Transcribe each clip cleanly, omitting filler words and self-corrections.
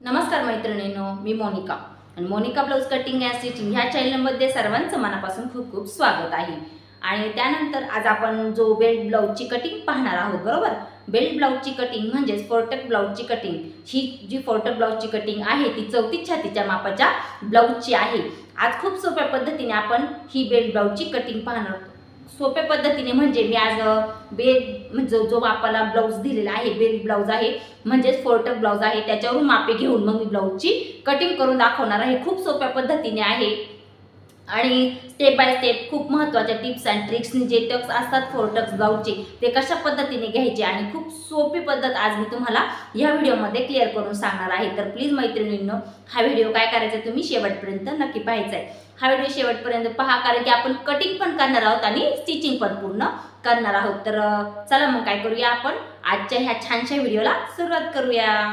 नमस्कार मैत्रिणींनो, मी मोनिका आणि Monika blouse cutting and stitching ह्या चॅनलमध्ये सर्वांचं मनापासून खूप खूप स्वागत आहे। आणि त्यानंतर आज आपण जो बेल्ट ब्लाउजची कटिंग पाहणार आहोत, बरोबर। बेल्ट ब्लाउजची कटिंग म्हणजे फोरटक ब्लाउजची कटिंग। ही जी फोरटक ब्लाउजची कटिंग आहे ती 34 छातीच्या मापाच्या ब्लाउजची आहे। आज खूप सोप्या पद्धतीने आपण ही बेल्ट ब्लाउजची कटिंग पाहणार आहोत। सोप्या पद्धतीने म्हणजे मी आज म्हणजे जो मापाला ब्लाउज दिलेला आहे, बेल्ट ब्लाउज आहे म्हणजे फोरटक ब्लाउज आहे, त्याच्यावरून मापे घेऊन मग मी ब्लाउजची कटिंग करून दाखवणार आहे। खूप सोप्या पद्धतीने आहे आणि स्टेप बाय स्टेप खूप महत्त्वाच्या टिप्स अँड ट्रिक्सनी जे टक्स असतात फोरटक्स ब्लाउजचे ते कशा पद्धतीने घ्यायचे आणि खूप सोपी पद्धत आज मी तुम्हाला या व्हिडिओमध्ये क्लिअर करून सांगणार आहे। तर प्लीज मैत्रिणींनो, हा व्हिडिओ काय करायचा तुम्ही शेवटपर्यंत नक्की पाहायचा आहे। हा व्हिडिओ शेवटपर्यंत पहा, कारण की आपण कटिंग पण करणार आहोत आणि स्टिचिंग पण पूर्ण करणार आहोत। तर चला मग काय करूया, आपण आजच्या ह्या छानशा व्हिडिओला सुरुवात करूया।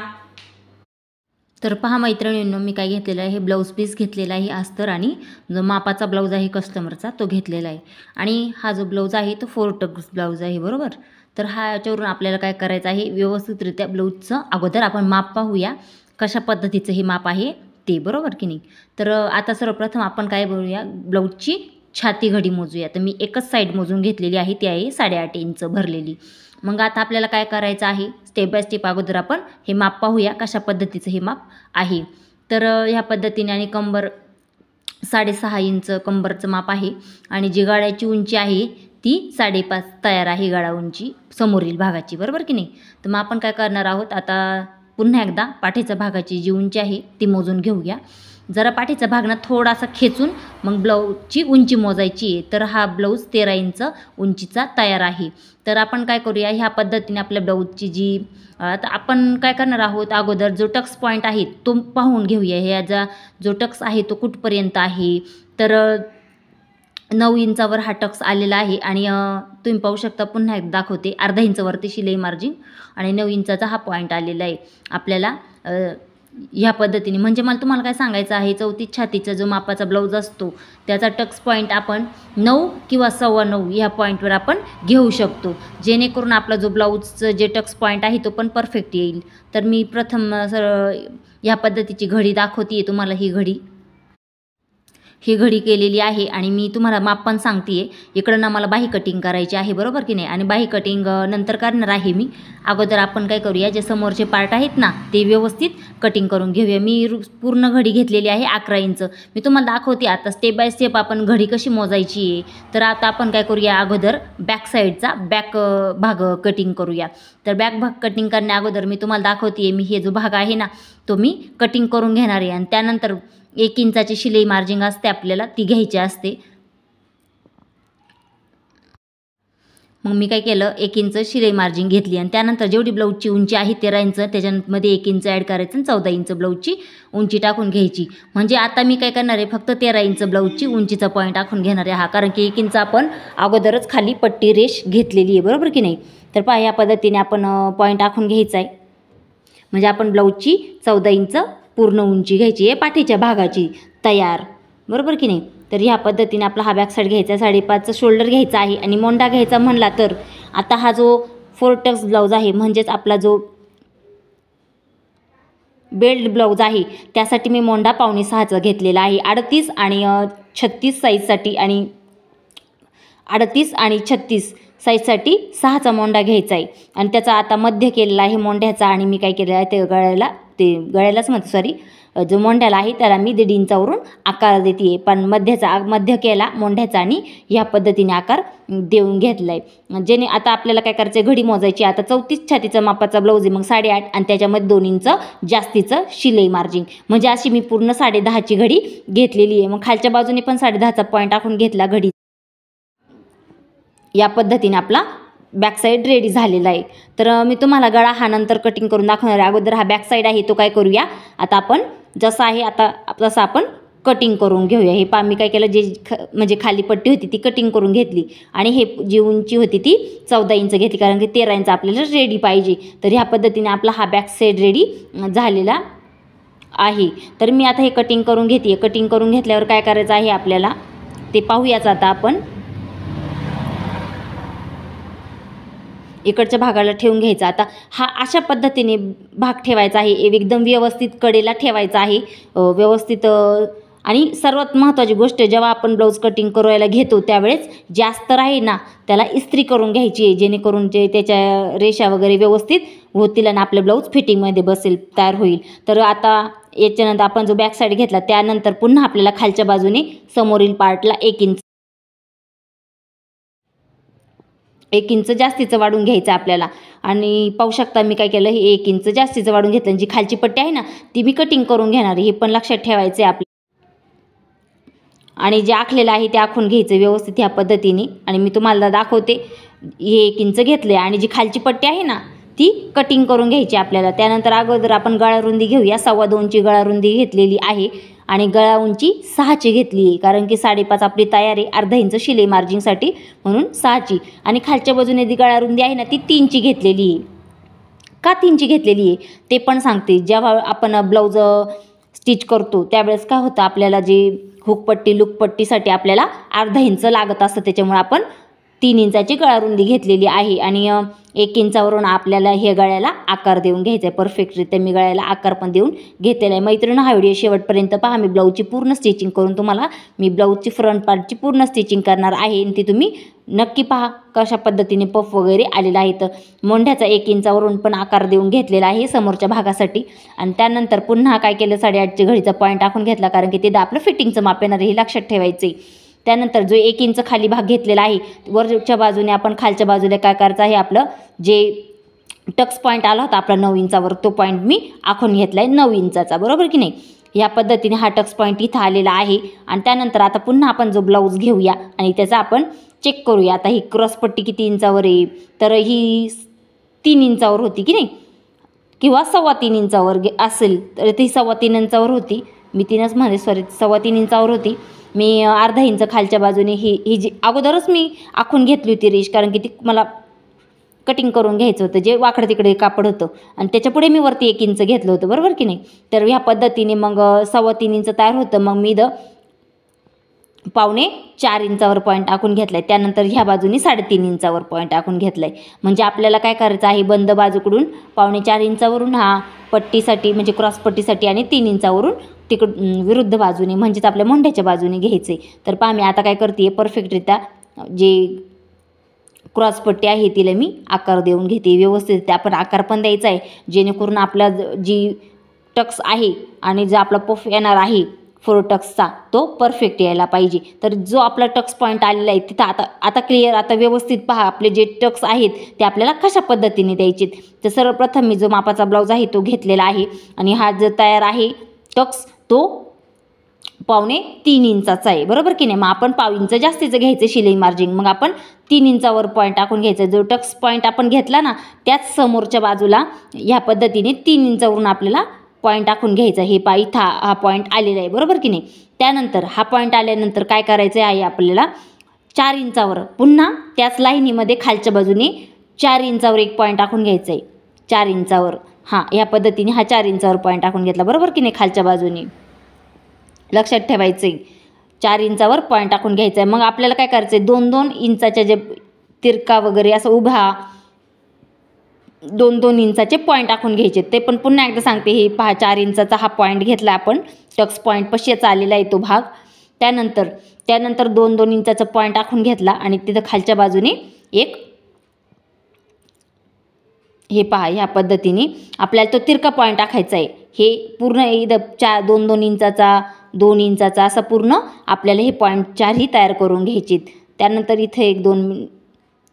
तर पहा मैत्रिणींनो, मी काय घेतलेलं आहे, हे ब्लाउज पीस घेतलेला आहे अस्तर आणि जो मापाचा ब्लाउज आहे कस्टमरचा तो घेतलेला आहे। आणि हा जो ब्लाउज आहे तो फोरटक ब्लाउज आहे, बरोबर। तर ह्याच्यावरून आपल्याला काय करायचं आहे, व्यवस्थितरित्या ब्लाउजचं अगोदर आपण माप पाहूया कशा पद्धतीचं हे माप आहे ते, बरोबर की नाही। तर आता सर्वप्रथम आपण काय बोलूया, ब्लाउजची छाती घडी मोजूया। तर मी एकच साईड मोजून घेतलेली आहे, ती आहे 8.5 इंच भरलेली। मग आता आपल्याला काय करायचं आहे, स्टेप बाय स्टेप अगोदर आपण हे माप पाहूया कशा पद्धतीचं हे माप आहे। तर ह्या पद्धतीने आणि कंबर 6.5 इंच कंबरचं माप आहे आणि जी गळ्याची उंची आहे ती 5.5 तयार आहे, गळा उंची समोरील भागाची, बरोबर की नाही। तर मग आपण काय करणार आहोत, आता पुन्हा एकदा पाठीच्या भागाची जी उंची आहे ती मोजून घेऊया। जरा पाठीचा भाग ना थोडासा खेचून मग ब्लाऊजची उंची मोजायची आहे। तर हा ब्लाऊज 13 इंच उंचीचा तयार आहे। तर आपण काय करूया, ह्या पद्धतीने आपल्या ब्लाऊजची जी आता आपण काय करणार आहोत, अगोदर जो टक्स पॉईंट आहे तो पाहून घेऊया। ह्याचा जो टक्स आहे तो कुठपर्यंत आहे, तर 9 इंचावर हा टक्स आलेला आहे। आणि तुम्ही पाहू शकता, पुन्हा एक दाखवते, अर्धा इंचवरती शिलाई मार्जिन आणि 9 इंचाचा हा पॉईंट आलेला आहे आपल्याला ह्या पद्धतीने। म्हणजे मला तुम्हाला काय सांगायचं आहे, 34 छातीचा जो मापाचा ब्लाऊज असतो त्याचा टक्स पॉईंट आपण 9 किंवा 9.25 ह्या पॉईंटवर आपण घेऊ शकतो, जेणेकरून आपला जो ब्लाऊजचं जे टक्स पॉईंट आहे तो पण परफेक्ट येईल। तर मी प्रथम ह्या पद्धतीची घडी दाखवते तुम्हाला। ही घडी केलेली आहे आणि मी तुम्हाला माप पण सांगते आहे। इकडं ना मला बाही कटिंग करायची आहे, बरोबर की नाही। आणि बाही कटिंग नंतर करणार आहे मी। अगोदर आपण काय करूया, जे समोरचे पार्ट आहेत ना ते व्यवस्थित कटिंग करून घेऊया। मी पूर्ण घडी घेतलेली आहे 11 इंच। मी तुम्हाला दाखवते आता स्टेप बाय स्टेप आपण घडी कशी मोजायची आहे। तर आता आपण काय करूया, अगोदर बॅक साईडचा बॅक भाग कटिंग करूया। तर बॅक भाग कटिंग करण्या अगोदर मी तुम्हाला दाखवते, मी हे जो भाग आहे ना तो मी कटिंग करून घेणार आहे। आणि त्यानंतर 1 इंचाची शिलाई मार्जिंग असते आपल्याला, ती घ्यायची असते। मग मी काय केलं, 1 इंच शिलाई मार्जिन घेतली आणि त्यानंतर जेवढी ब्लाऊजची उंची आहे 13 इंच, त्याच्यामध्ये 1 इंच ॲड करायचं आणि 14 इंच ब्लाऊजची उंची टाकून घ्यायची। म्हणजे आता मी काय करणार आहे, फक्त 13 इंच ब्लाऊजची उंचीचा पॉईंट टाकून घेणार आहे हा, कारण की 1 इंच आपण अगोदरच खाली पट्टी रेष घेतलेली आहे, बरोबर की नाही। तर पहा, या पद्धतीने आपण पॉईंट टाकून घ्यायचा आहे। म्हणजे आपण ब्लाऊजची 14 इंच पूर्ण उंची घ्यायची आहे पाठीच्या भागाची तयार, बरोबर की नाही। तर ह्या पद्धतीने आपला हा बॅक साईड घ्यायचा, 5.5चा शोल्डर घ्यायचा आहे आणि मोंडा घ्यायचा म्हणला तर आता हा जो फोरटक्स ब्लाऊज आहे म्हणजेच आपला जो बेल्ट ब्लाऊज आहे त्यासाठी मी मोंडा 5.6चा घेतलेला आहे। 38 आणि 36 साईजसाठी आणि 38 आणि 36 साईजसाठी 6चा मोंडा घ्यायचा आहे आणि त्याचा आता मध्य केलेला आहे मोंड्याचा। आणि मी काय केलेलं आहे, ते गळ्यालाच म्हणतो, सॉरी, जो मोंड्याला आहे त्याला मी 1.5 इंचावरून आकार देते, पण मध्य केला मोंड्याचा आणि ह्या पद्धतीने आकार देऊन घेतला आहे। जेणे आता आपल्याला काय करायचं, घडी मोजायची। आता 34 छातीचा मापाचा ब्लाऊज आहे, मग 8.5 आणि त्याच्यामध्ये 2 इंच जास्तीचं शिलाई मार्जिन, म्हणजे अशी मी पूर्ण 10.5ची घडी घेतलेली आहे। मग खालच्या बाजूने पण 10.5चा पॉईंट टाकून घेतला घडी। या पद्धतीने आपला बॅक साईड रेडी झालेला आहे। तर मी तुम्हाला गळा हा नंतर कटिंग करून दाखवणार आहे। अगोदर हा बॅक साईड आहे तो काय करूया, आता आपण जसा आहे आता तसं आपण कटिंग करून घेऊया। हे पा मी काय केलं, म्हणजे खाली पट्टी होती ती कटिंग करून घेतली आणि हे जी उंची होती ती 14 इंच घेतली, कारण की 13 इंच आपल्याला रेडी पाहिजे। तर ह्या पद्धतीने आपला हा बॅक साईड रेडी झालेला आहे। तर मी आता हे कटिंग करून घेते। कटिंग करून घेतल्यावर काय करायचं आहे आपल्याला ते पाहूयाच आता आपण। इकडच्या भागाला ठेवून घ्यायचा। आता हा अशा पद्धतीने भाग ठेवायचा आहे, एकदम व्यवस्थित कडेला ठेवायचा आहे व्यवस्थित। आणि सर्वात महत्त्वाची गोष्ट, जेव्हा आपण ब्लाऊज कटिंग करायला घेतो त्यावेळेस जे अस्तर आहे ना त्याला इस्त्री करून घ्यायची आहे, जेणेकरून जे त्याच्या रेषा वगैरे व्यवस्थित होतील आणि आपलं ब्लाऊज फिटिंगमध्ये बसेल, तयार होईल। तर आता याच्यानंतर आपण जो बॅक साईड घेतला त्यानंतर पुन्हा आपल्याला खालच्या बाजूने समोरील पार्टला 1 इंच जास्तीचं वाढून घ्यायचं आपल्याला। आणि पाहू शकता मी काय केलं, हे 1 इंच जास्तीचं वाढून घेतलं। जी खालची पट्टी आहे ना ती मी कटिंग करून घेणार आहे, हे पण लक्षात ठेवायचं आहे आपलं। आणि जे आखलेलं आहे ते आखून घ्यायचं व्यवस्थित ह्या पद्धतीने। आणि मी तुम्हाला दाखवते, हे 1 इंच घेतले आणि जी खालची पट्टी आहे ना ती कटिंग करून घ्यायची आपल्याला। त्यानंतर अगोदर आपण गळा रुंदी घेऊया। 2.25 गळा रुंदी घेतलेली आहे आणि गळा उंची 6ची घेतली आहे, कारण की 5.5 आपली तयार आहे, अर्धा इंच शिलाई मार्जिंगसाठी, म्हणून 6ची। आणि खालच्या बाजूने जी गळा रुंदी आहे ना ती 3ची घेतलेली आहे। का 3ची घेतलेली आहे ते पण सांगते। जेव्हा आपण ब्लाऊज स्टिच करतो त्यावेळेस काय होतं, आपल्याला जे हुकपट्टी लुकपट्टीसाठी आपल्याला अर्धा इंच लागत असतं, त्याच्यामुळे आपण 3 इंचाची गळा रुंदी घेतलेली आहे। आणि 1 इंचावरून आपल्याला हे गळ्याला आकार देऊन घ्यायचा आहे परफेक्टरित्या। मी गळ्याला आकार पण देऊन घेतलेला आहे। मैत्रिणी, हा व्हिडिओ शेवटपर्यंत पहा। मी ब्लाऊजची पूर्ण स्टिचिंग करून तुम्हाला ब्लाऊजची फ्रंट पार्टची पूर्ण स्टिचिंग करणार आहे, आणि ती तुम्ही नक्की पहा कशा पद्धतीने पफ वगैरे आलेला आहे। तर मोंढ्याचा 1 इंचावरून पण आकार देऊन घेतलेला आहे समोरच्या भागासाठी। आणि त्यानंतर पुन्हा काय केलं, 8.5ची घडीचा पॉईंट आखून घेतला, कारण की ते आपलं फिटिंगचं माप येणार आहे, हे लक्षात ठेवायचं आहे। त्यानंतर जो 1 इंच खाली भाग घेतलेला आहे, वरच्या बाजूने आपण खालच्या बाजूला काय करायचं आहे, आपलं जे टक्स पॉईंट आला होता आपला 9 इंचावर, तो पॉईंट मी आखून घेतला आहे 9 इंचाचा, बरोबर की नाही। या पद्धतीने हा टक्स पॉईंट इथं आलेला आहे। आणि त्यानंतर आता पुन्हा आपण जो ब्लाऊज घेऊया आणि त्याचा आपण चेक करूया। आता ही क्रॉसपट्टी किती इंचावर आहे, तर ही 3 इंचावर होती की नाही, किंवा 3.25 इंचावर असेल, तर ती 3.25 इंचावर होती। मी 3च म्हणते, सॉरी, 3.25 इंचावर होती। मी अर्धा इंच खालच्या बाजूने ही जी अगोदरच मी आखून घेतली होती रेष, कारण की ती मला कटिंग करून घ्यायचं होतं, जे वाकडं तिकडे कापड होतं, आणि त्याच्यापुढे मी वरती 1 इंच घेतलं होतं, बरोबर की नाही। तर ह्या पद्धतीने मग 3.25 इंच तयार होतं। मग मी 4.25 इंचावर पॉईंट आखून घेतला आहे। त्यानंतर ह्या बाजूने 3.5 इंचावर पॉईंट आखून घेतला आहे। म्हणजे आपल्याला काय करायचं आहे, बंद बाजूकडून 4.25 इंचावरून हा पट्टीसाठी म्हणजे क्रॉसपट्टीसाठी, आणि 3 इंचावरून विरुद्ध बाजूने म्हणजेच आपल्या मोंढ्याच्या बाजूने घ्यायचे। तर पहा मी आता काय करते, परफेक्टरित्या जे क्रॉसपट्टी आहे तिला मी आकार देऊन घेते व्यवस्थित। आपण आकार पण द्यायचा आहे, जेणेकरून आपला जी टक्स आहे आणि जो आपला पफ येणार आहे 4 टक्सचा, तो परफेक्ट यायला पाहिजे। तर जो आपला टक्स पॉईंट आलेला आहे तिथं आता क्लिअर, आता व्यवस्थित पहा आपले जे टक्स आहेत ते आपल्याला कशा पद्धतीने द्यायचे। तर सर्वप्रथम मी जो मापाचा ब्लाऊज आहे तो घेतलेला आहे, आणि हा जो तयार आहे टक्स तो 2.25 इंचाचा आहे, बरोबर की नाही। मग आपण 1/2 इंच जास्तीचं घ्यायचं शिलाई मार्जिंग, मग आपण 3 इंचावर पॉईंट टाकून घ्यायचा। जो टक्स पॉईंट आपण घेतला ना त्याच समोरच्या बाजूला ह्या पद्धतीने 3 इंचावरून आपल्याला पॉईंट टाकून घ्यायचा। हे इथं हा पॉईंट आलेला आहे, बरोबर की नाही। त्यानंतर हा पॉईंट आल्यानंतर काय करायचं आहे, आपल्याला 4 इंचावर पुन्हा त्याच लाईनीमध्ये खालच्या बाजूने 4 इंचावर एक पॉईंट टाकून घ्यायचा आहे। 4 इंचावर ह्या पद्धतीने हा 4 इंचावर पॉईंट टाकून घेतला, बरोबर की नाही, खालच्या बाजूने। लक्षात ठेवायचं आहे, 4 इंचावर पॉईंट टाकून घ्यायचा आहे। मग आपल्याला काय करायचं आहे, 2-2 इंचाच्या जे तिरका वगैरे असं उभा 2-2 इंचाचे पॉईंट टाकून घ्यायचे। ते पण पुन्हा एकदा सांगते, हे पहा 4 इंचाचा हा पॉईंट घेतला आपण, टक्स पॉईंट पशीचा आलेला आहे तो भाग। त्यानंतर 2-2 इंचाचा पॉईंट टाकून घेतला, आणि तिथं खालच्या बाजूने एक हे पहा ह्या पद्धतीने आपल्याला तो तिरका पॉईंट टाकायचा आहे। हे पूर्ण इथं 2-2 इंचाचा 2 इंचाचा असं पूर्ण आपल्याला हे पॉईंट 4ही तयार करून घ्यायचे। त्यानंतर इथे 1-2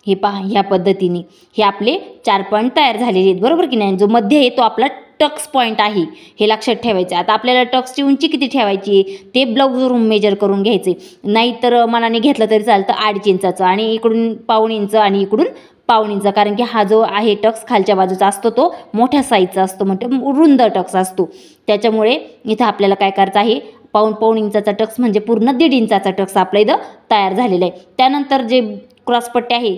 हे पहा ह्या पद्धतीने हे आपले 4 पॉईंट तयार झालेले आहेत, बरोबर की नाही। जो मध्ये आहे तो आपला टक्स पॉईंट आहे, हे लक्षात ठेवायचं। आता आपल्याला टक्सची उंची किती ठेवायची आहे ते ब्लाऊजवरून मेजर करून घ्यायचे, नाहीतर मनाने घेतलं तरी चालतं 2.5 इंचाचं, आणि इकडून 1.25 इंच आणि इकडून 1.25 इंच, कारण की हा जो आहे टक्स खालच्या बाजूचा असतो तो मोठ्या साईजचा असतो, म्हणजे रुंद टक्स असतो। त्याच्यामुळे इथं आपल्याला काय करायचं आहे, 1.25 इंचाचा टक्स म्हणजे पूर्ण 1.5 इंचाचा टक्स आपला इथं तयार झालेला आहे। त्यानंतर जे क्रॉसपट्टी आहे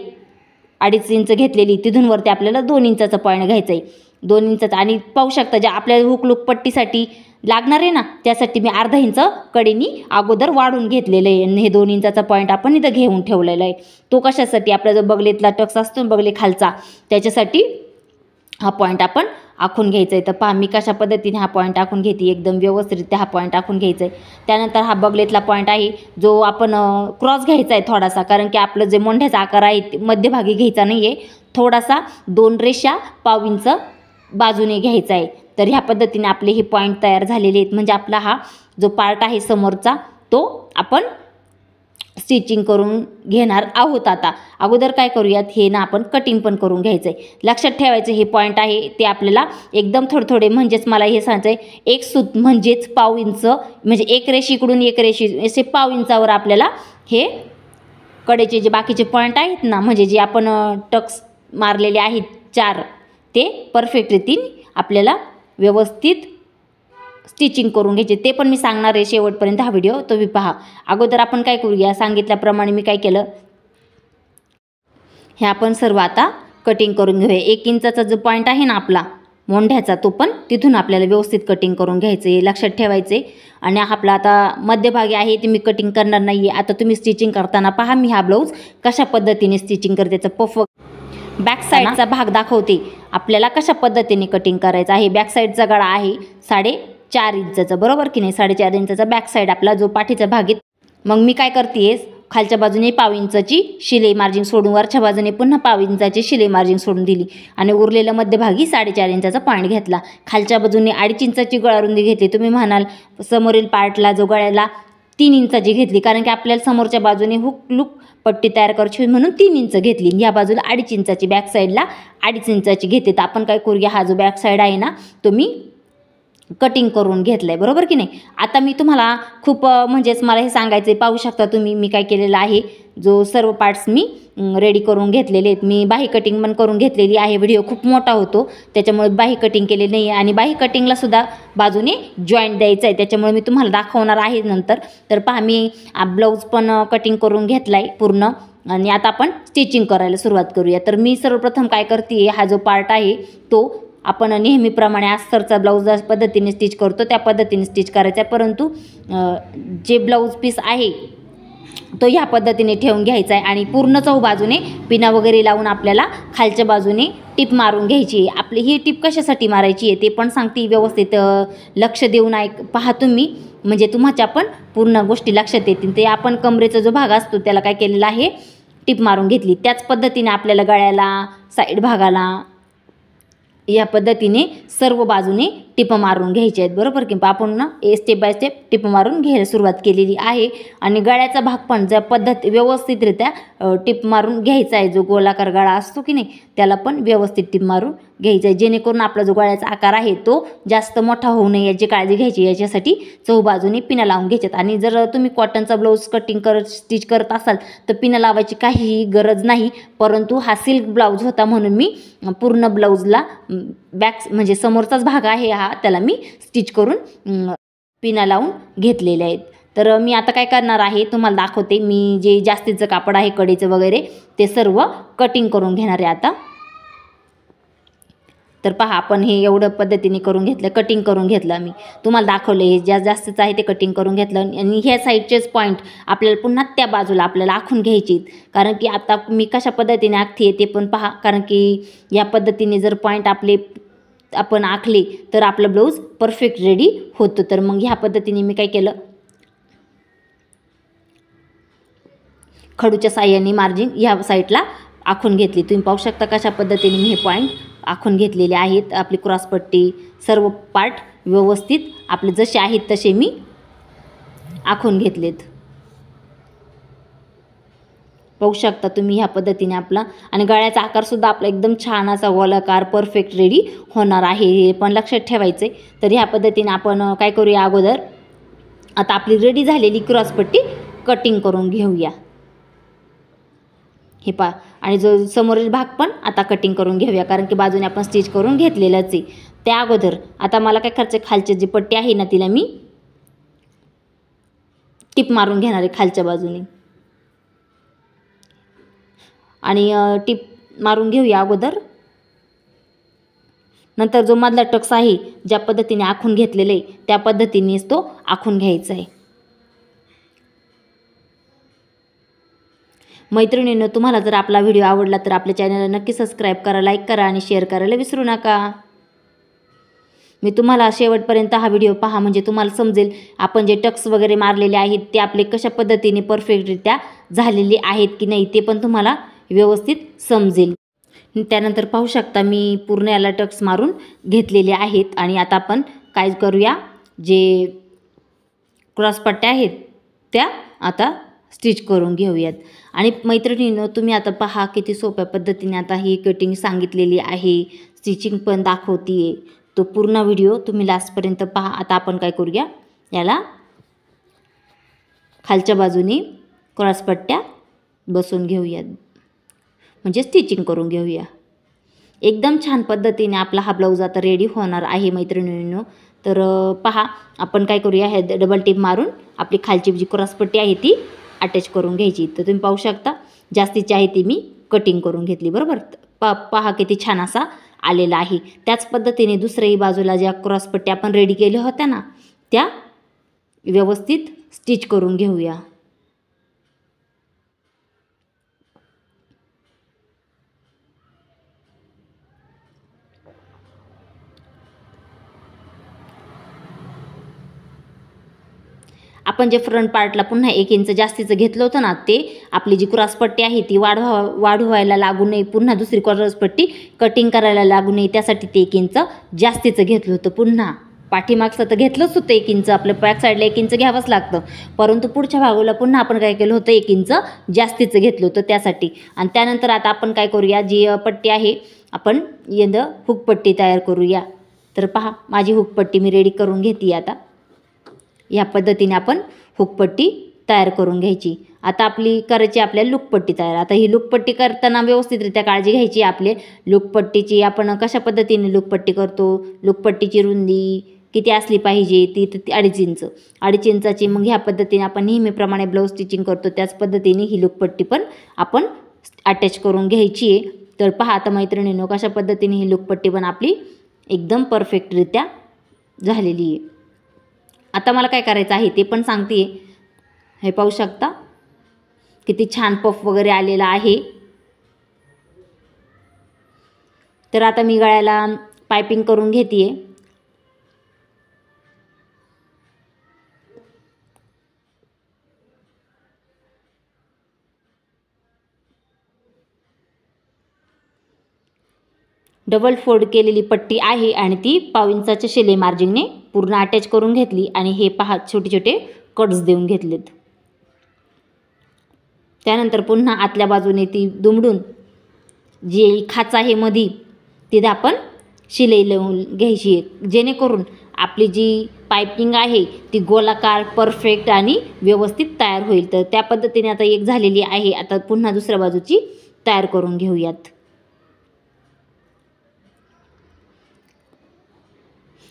2.5 इंच घेतलेली, तिथून वरती आपल्याला 2 इंचाचा पॉईंट घ्यायचा आहे। 2 इंचाचा. आणि पाहू शकता जे आपल्याला हुक लूक पट्टीसाठी लागणार आहे ना, त्यासाठी मी अर्धा इंच कडेनी अगोदर वाढून घेतलेलं आहे. आणि हे 2 इंचाचा पॉईंट आपण इथं घेऊन ठेवलेला आहे. तो कशासाठी, आपला जो बगलेतला टक्स असतो ना, बगले खालचा, त्याच्यासाठी हा पॉईंट आपण आखून घ्यायचा आहे. तर पहा मी कशा पद्धतीने हा पॉईंट आखून घेते, एकदम व्यवस्थितरित्या हा पॉईंट आखून घ्यायचा आहे. त्यानंतर हा बगलेतला पॉईंट आहे जो आपण क्रॉस घ्यायचा आहे थोडासा, कारण की आपलं जे मोंढ्याचा आकार आहे ते मध्यभागी घ्यायचा नाही आहे, थोडासा 2 रेषा पाव इंच बाजूने घ्यायचा आहे. तर ह्या पद्धतीने आपले हे पॉईंट तयार झालेले आहेत. म्हणजे आपला हा जो पार्ट आहे समोरचा तो आपण स्टिचिंग करून घेणार आहोत. आता अगोदर काय करूयात, हे ना आपण कटिंग पण करून घ्यायचं आहे. लक्षात ठेवायचं हे पॉईंट आहे ते आपल्याला एकदम थोडे म्हणजेच मला हे सांगायचं आहे, एक सूत म्हणजेच पाव इंच, म्हणजे एक रेषीकडून एक रेषी असे पाव इंचावर आपल्याला हे कडेचे जे बाकीचे पॉईंट आहेत ना, म्हणजे जे आपण टक्स मारलेले आहेत 4, ते परफेक्ट रीतीने आपल्याला व्यवस्थित स्टिचिंग करून घ्यायचे. ते पण मी सांगणार आहे शेवटपर्यंत हा व्हिडिओ तुम्ही पहा. अगोदर आपण काय करूया, सांगितल्याप्रमाणे मी काय केलं, हे आपण सर्व आता कटिंग करून घेऊया. 1 इंचाचा जो पॉईंट आहे ना आपला मोंढ्याचा, तो पण तिथून आपल्याला व्यवस्थित कटिंग करून घ्यायचं आहे, लक्षात ठेवायचे. आणि आपला आता मध्यभागी आहे ते मी कटिंग करणार नाही आहे. आता तुम्ही स्टिचिंग करताना पहा मी हा ब्लाऊज कशा पद्धतीने स्टिचिंग करते, त्याचा पफ बॅक साईडचा भाग दाखवते आपल्याला कशा पद्धतीने कटिंग करायचं आहे. बॅक साईडचा गळा आहे 4.5 इंचाचा, बरोबर की नाही, 4.5 इंचाचा बॅक साईड आपला जो पाठीचा भाग आहे. मग मी काय करते, खालच्या बाजूने पाव इंचाची शिलाई मार्जिन सोडून वरच्या बाजूने पुन्हा पाव इंचाची शिलाई मार्जिन सोडून दिली आणि उरलेलं मध्यभागी 4.5 इंचाचा पॉईंट घेतला. खालच्या बाजूने 2.5 इंचाची गळारुंदी घेतली. तुम्ही म्हणाल समोरील पार्टला जो गळ्याला 3 इंचाची घेतली, कारण की आपल्याला समोरच्या बाजूने हुक लूक पट्टी तयार करायची म्हणून 3 इंच घेतली. या बाजूला 2.5 इंचाची, बॅक साईडला 2.5 इंचाची घेते. तर आपण काय करूया, हा जो बॅक साईड आहे ना तो मी कटिंग करून घेतलं आहे, बरोबर की नाही. आता मी तुम्हाला खूप म्हणजेच मला हे सांगायचं आहे, पाहू शकता तुम्ही मी काय केलेलं आहे, जो सर्व पार्ट्स मी रेडी करून घेतलेले आहेत. मी बाही कटिंग पण करून घेतलेली आहे. व्हिडिओ खूप मोठा होतो त्याच्यामुळे बाही कटिंग केलेली नाही आहे. आणि बाही कटिंगलासुद्धा बाजूने जॉईंट द्यायचं आहे, त्याच्यामुळे मी तुम्हाला दाखवणार आहे नंतर. तर पहा मी ब्लाऊज पण कटिंग करून घेतला आहे पूर्ण. आणि आता आपण स्टिचिंग करायला सुरुवात करूया. तर मी सर्वप्रथम काय करते, हा जो पार्ट आहे तो आपण नेहमीप्रमाणे अस्तरचा ब्लाऊज पद्धतीने स्टिच करतो त्या पद्धतीने स्टिच करायचा आहे. परंतु जे ब्लाऊज पीस आहे तो ह्या पद्धतीने ठेवून घ्यायचा आहे आणि पूर्ण चौबाजूने पिना वगैरे लावून आपल्याला खालच्या बाजूने टिप मारून घ्यायची आहे. आपली ही टिप कशासाठी मारायची आहे ते पण सांगते, व्यवस्थित लक्ष देऊन पहा तुम्ही, म्हणजे तुम्हाला पण पूर्ण गोष्टी लक्षात येतील. ते आपण कमरेचा जो भाग असतो त्याला काय केलेलं आहे, टिप मारून घेतली. त्याच पद्धतीने आपल्याला गळ्याला, साईड भागाला या पद्धतीने सर्व बाजूने टिप मारून घ्यायचे आहेत, बरोबर की. आपण ना स्टेप बाय स्टेप टिप मारून घ्यायला सुरुवात केलेली आहे. आणि गळ्याचा भाग पण ज्या पद्धत व्यवस्थितरित्या टिप मारून घ्यायचा आहे, जो गोलाकार गळा असतो की नाही त्याला पण व्यवस्थित टिप मारून घ्यायचा आहे, जेणेकरून आपला जो गळ्याचा आकार आहे तो जास्त मोठा होऊ नये याची काळजी घ्यायची. याच्यासाठी चौबाजूने पिना लावून घ्यायच्यात. आणि जर तुम्ही कॉटनचा ब्लाऊज कटिंग स्टिच करत असाल तर पिना लावायची काहीही गरज नाही. परंतु हा सिल्क ब्लाऊज होता म्हणून मी पूर्ण ब्लाऊजला बॅक म्हणजे समोरचाच भाग आहे हा, त्याला मी स्टिच करून पिना लावून घेतलेले आहेत. तर मी आता काय करणार आहे तुम्हाला दाखवते. मी जे जास्तीचं कापड आहे कडेचं वगैरे ते सर्व कटिंग करून घेणार आहे आता. तर पहा आपण हे एवढं पद्धतीने करून घेतलं, कटिंग करून घेतलं. मी तुम्हाला दाखवलं हे जास्तीचं आहे ते कटिंग करून घेतलं. आणि ह्या साईडचेच पॉईंट आपल्याला पुन्हा त्या बाजूला आपल्याला आखून घ्यायचे, कारण की आता मी कशा पद्धतीने आखते ते पण पहा. कारण की या पद्धतीने जर पॉईंट आपण आखले तर आपलं ब्लाऊज परफेक्ट रेडी होतं. तर मग ह्या पद्धतीने मी काय केलं, खडूच्या साह्याने मार्जिन ह्या साईडला आखून घेतली. तुम्ही पाहू शकता कशा पद्धतीने मी हे पॉईंट आखून घेतलेले आहेत. आपली क्रॉसपट्टी सर्व पार्ट व्यवस्थित आपले जसे आहेत तसे मी आखून घेतलेत. पाहू शकता तुम्ही ह्या पद्धतीने आपला. आणि गळ्याचा आकारसुद्धा आपला एकदम छान असा गोलाकार परफेक्ट रेडी होणार आहे, हे पण लक्षात ठेवायचं आहे. तर ह्या पद्धतीने आपण काय करूया, अगोदर आता आपली रेडी झालेली क्रॉसपट्टी कटिंग करून घेऊया. हे पहा. आणि जो समोरील भाग पण आता कटिंग करून घेऊया, कारण की बाजूने आपण स्टिच करून घेतलेलंच आहे. त्या अगोदर आता मला काय करायचं, खालची जी पट्टी आहे ना तिला मी टिप मारून घेणार आहे खालच्या बाजूने. आणि टिप मारून घेऊया अगोदर. नंतर जो मधला टक्स आहे ज्या पद्धतीने आखून घेतलेला आहे त्या पद्धतीनेच तो आखून घ्यायचा आहे. मैत्रिणींनो, तुम्हाला जर आपला व्हिडिओ आवडला तर आपल्या चॅनलला नक्की सबस्क्राईब करा, लाईक करा आणि शेअर करायला विसरू नका. मी तुम्हाला शेवटपर्यंत हा व्हिडिओ पहा म्हणजे तुम्हाला समजेल आपण जे टक्स वगैरे मारलेले आहेत ते आपले कशा पद्धतीने परफेक्टरित्या झालेले आहेत की नाही ते पण तुम्हाला व्यवस्थित समजेल. त्यानंतर पाहू शकता मी पूर्ण याला टक्स मारून घेतलेले आहेत आणि आता आपण काय करूया, जे क्रॉसपट्ट्या आहेत त्या आता स्टिच करून घेऊयात. आणि मैत्रिणींनो, तुम्ही आता पहा किती सोप्या पद्धतीने आता ही कटिंग सांगितलेली आहे, स्टिचिंग पण दाखवते आहे. तो पूर्ण व्हिडिओ तुम्ही लास्टपर्यंत पहा. आता आपण काय करूया, याला खालच्या बाजूने क्रॉसपट्ट्या बसवून घेऊयात म्हणजे स्टिचिंग करून घेऊया. एकदम छान पद्धतीने आपला हा ब्लाऊज आता रेडी होणार आहे मैत्रिणींनो. तर पहा आपण काय करूया, हे डबल टिप मारून आपली खालची जी क्रॉसपट्टी आहे ती अटॅच करून घ्यायची. तर तुम्ही पाहू शकता जास्तीची आहे ती मी कटिंग करून घेतली. बरोबर, पहा किती छान असा आलेला आहे. त्याच पद्धतीने दुसऱ्याही बाजूला ज्या क्रॉसपट्ट्या आपण रेडी केल्या होत्या ना त्या व्यवस्थित स्टिच करून घेऊया. आपण जे फ्रंट पार्टला पुन्हा 1 इंच जास्तीचं घेतलं होतं ना ते आपली जी क्रॉसपट्टी आहे ती वाढवायला लागू नये, पुन्हा दुसरी क्रॉसपट्टी कटिंग करायला लागू नये त्यासाठी ते 1 इंच जास्तीचं घेतलं होतं. पुन्हा पाठीमागचं तर घेतलंच होतं 1 इंच, आपल्या बॅक साईडला 1 इंच घ्यावंच लागतं, परंतु पुढच्या भागाला पुन्हा आपण काय केलं होतं 1 इंच जास्तीचं घेतलं होतं त्यासाठी. आणि त्यानंतर आता आपण काय करूया, जी पट्टी आहे आपण हुकपट्टी तयार करूया. तर पहा माझी हुकपट्टी मी रेडी करून घेते. आता ह्या पद्धतीने आपण हुकपट्टी तयार करून घ्यायची. आता आपली करायची आपल्याला लुकपट्टी तयार. आता ही लुकपट्टी करताना व्यवस्थितरित्या काळजी घ्यायची आपले लुकपट्टीची. आपण कशा पद्धतीने लुकपट्टी करतो, लुकपट्टीची रुंदी किती असली पाहिजे ती 2.5 इंच. 2.5 इंचाची मग ह्या पद्धतीने आपण नेहमीप्रमाणे ब्लाऊज स्टिचिंग करतो त्याच पद्धतीने ही लुकपट्टी पण आपण अटॅच करून घ्यायची आहे. तर पहा आता मैत्रिणींनो कशा पद्धतीने ही लुकपट्टी पण आपली एकदम परफेक्टरित्या झालेली आहे. आता मला काय करायचं आहे ते पण सांगते. हे पाहू शकता किती छान पफ वगैरे आलेला आहे. तर आता मी गळ्याला पायपिंग करून घेते. डबल फोल्ड केलेली पट्टी आहे आणि ती 1.5 इंचाच्या शिलाई मार्जिनने पूर्ण अटॅच करून घेतली आणि हे पहा छोटे छोटे कट्स देऊन घेतलेत. त्यानंतर पुन्हा आतल्या बाजूने ती दुमडून जी खाच आहे मधी तिथे आपण शिलाई लावून घ्यायची आहे, जेणेकरून आपली जी पायपिंग आहे ती गोलाकार परफेक्ट आणि व्यवस्थित तयार होईल. तर त्या पद्धतीने आता एक झालेली आहे. आता पुन्हा दुसऱ्या बाजूची तयार करून घेऊयात.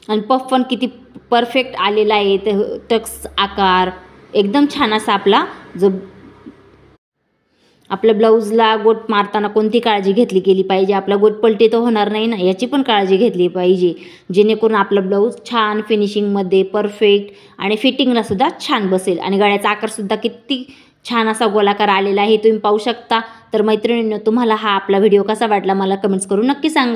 आणि पफ पण किती परफेक्ट आलेला आहे. तर टक्स आकार एकदम छान असा आपला जो आपल्या ब्लाऊजला गोट मारताना कोणती काळजी घेतली गेली पाहिजे, आपला गोट पलटी तर होणार नाही ना याची पण काळजी घेतली पाहिजे, जेणेकरून आपला ब्लाऊज छान फिनिशिंगमध्ये परफेक्ट आणि फिटिंगलासुद्धा छान बसेल. आणि गळ्याचा आकारसुद्धा किती छान असा गोलाकार आलेला आहे तुम्ही पाहू शकता. तर मैत्रिणींनो तुम्हाला हा आपला व्हिडिओ कसा वाटला मला कमेंट्स करून नक्की सांगा.